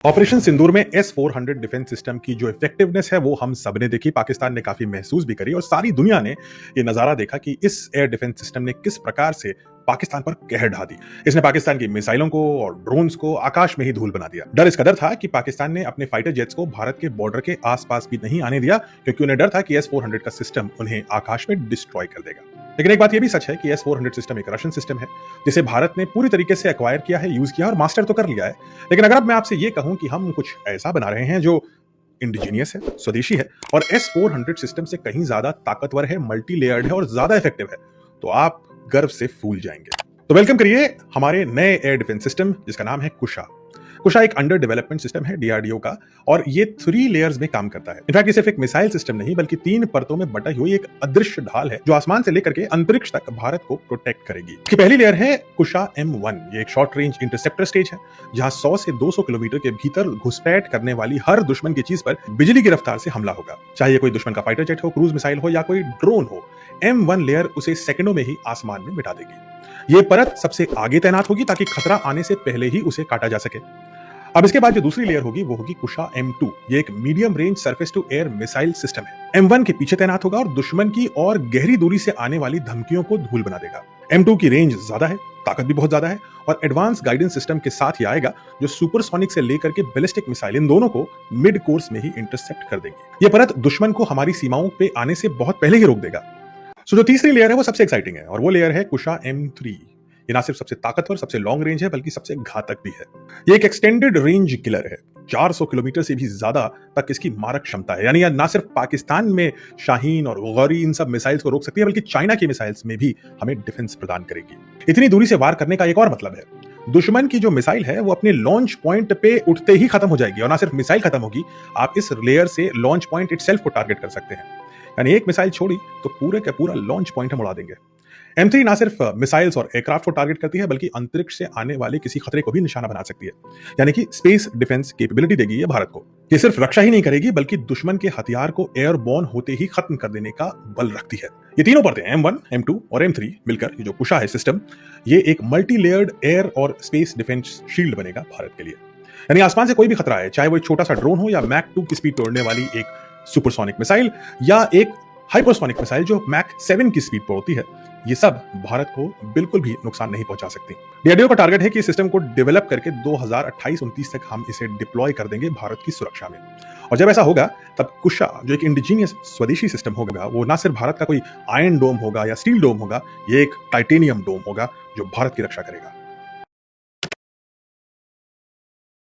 Operation सिंदूर में S-400 defence system की जो इफेक्टिवनेस है वो हम सबने देखी, पाकिस्तान ने काफी महसूस भी करी और सारी दुनिया ने ये नजारा देखा कि इस एयर डिफेंस सिस्टम ने किस प्रकार से पाकिस्तान पर कहर ढा दी। इसने पाकिस्तान की मिसाइलों को और ड्रोन्स को आकाश में ही धूल बना दिया। डर इस कदर था कि पाकिस्तान ने अपने फाइटर जेट्स को भारत के बॉर्डर के आसपास भी नहीं आने दिया, क्योंकि उन्हें डर था कि S-400 का सिस्टम उन्हें आकाश में डिस्ट्रॉय कर देगा। लेकिन एक बात यह भी सच है कि S-400 सिस्टम एक रशियन सिस्टम है, जिसे भारत ने पूरी तरीके से एक्वायर किया है, यूज किया और मास्टर तो कर लिया है। लेकिन अगर अब मैं आपसे ये कहूं कि हम कुछ ऐसा बना रहे हैं जो इंडिजीनियस है, स्वदेशी है और S-400 सिस्टम से कहीं ज्यादा ताकतवर है, मल्टी लेयर्ड है और ज्यादा इफेक्टिव है, तो आप गर्व से फूल जाएंगे। तो वेलकम करिए हमारे नए एयर डिफेंस सिस्टम, जिसका नाम है कुशा। कुशा एक अंडर डेवलपमेंट सिस्टम है DRDO का, और ये 3 लेयर्स में काम करता है। इनफैक्ट ये सिर्फ एक मिसाइल सिस्टम नहीं बल्कि 3 परतों में बटा हुई एक अदृश्य ढाल है जो आसमान से लेकर के अंतरिक्ष तक भारत को प्रोटेक्ट करेगी। इसकी पहली लेयर है कुशा M1। ये एक शॉर्ट रेंज इंटरसेप्टर स्टेज है, जहां 100 से 200 किलोमीटर के भीतर घुसपैठ करने वाली हर दुश्मन की चीज पर बिजली की रफ्तार से हमला होगा। चाहे कोई दुश्मन का फाइटर जेट हो, क्रूज मिसाइल हो या कोई ड्रोन हो, M1 लेयर उसे सेकंडों में ही आसमान में मिटा देगी। ये परत सबसे आगे तैनात होगी ताकि खतरा आने से पहले ही उसे काटा जा सके। अब इसके बाद जो दूसरी लेयर होगी वो होगी कुशा M2। ये एक medium range surface to air missile system है। M1 के पीछे तैनात होगा और दुश्मन की और गहरी दूरी से आने वाली धमकियों को धूल बना देगा। M2 की रेंज ज्यादा है, ताकत भी बहुत ज्यादा है और एडवांस गाइडेंस सिस्टम के साथ ही आएगा, जो सुपरसोनिक से लेकर के बैलिस्टिक मिसाइल इन दोनों को मिड कोर्स में ही इंटरसेप्ट कर देंगे। ये परत दुश्मन को हमारी सीमाओं पे आने से बहुत पहले ही रोक देगा। सो जो तीसरी लेयर है वो सबसे एक्साइटिंग है और वो लेयर है कुशा M3। ये ना सिर्फ सबसे ताकतवर, सबसे लॉन्ग रेंज है, बल्कि सबसे घातक भी है। ये एक एक्सटेंडेड रेंज किलर है। 400 किलोमीटर से भी ज्यादा तक इसकी मारक क्षमता है। यानी ना सिर्फ पाकिस्तान में शाहीन और गौरी इन सब मिसाइल्स को रोक सकती है, बल्कि चाइना की मिसाइल्स में भी हमें डिफेंस प्रदान करेगी। इतनी दूरी से वार करने का एक और मतलब है, दुश्मन की जो मिसाइल है वो अपने लॉन्च पॉइंट पे उठते ही खत्म हो जाएगी। और ना सिर्फ मिसाइल खत्म होगी, आप इस लेयर से लॉन्च पॉइंट इटसेल्फ को टारगेट कर सकते हैं। यानी एक मिसाइल छोड़ी तो पूरे का पूरा लॉन्च पॉइंट हम उड़ा देंगे। M3 ना सिर्फ मिसाइल्स और एयरक्राफ्ट को टारगेट करती है, बल्कि अंतरिक्ष से आने वाले किसी खतरे को भी निशाना बना सकती है। यानी कि स्पेस डिफेंस कैपेबिलिटी देगी ये भारत को। ये सिर्फ रक्षा ही नहीं करेगी, बल्कि दुश्मन के हथियार को एयरबॉर्न होते ही खत्म कर देने का बल रखती है। ये तीनों परतें M1, M2 और M3 मिलकर ये जो कुशा है सिस्टम, ये एक मल्टी लेयर्ड एयर और स्पेस डिफेंस शील्ड बनेगा भारत के लिए। यानी आसमान से कोई भी खतरा है, चाहे वो एक छोटा सा ड्रोन हो या मैक 2 की स्पीड तोड़ने वाली एक सुपरसोनिक मिसाइल या एक हाइपरसोनिक मिसाइल जो मैक 7 की स्पीड पर होती है, ये सब भारत को बिल्कुल भी नुकसान नहीं पहुंचा सकती। DRDO का टारगेट है कि इस सिस्टम को डेवलप करके 2028-29 तक हम इसे डिप्लॉय कर देंगे भारत की सुरक्षा में। और जब ऐसा होगा तब कुशा, जो एक इंडिजीनियस स्वदेशी सिस्टम होगा, वो ना सिर्फ भारत का कोई आयरन डोम होगा या स्टील डोम होगा, ये एक टाइटेनियम डोम होगा जो भारत की रक्षा करेगा।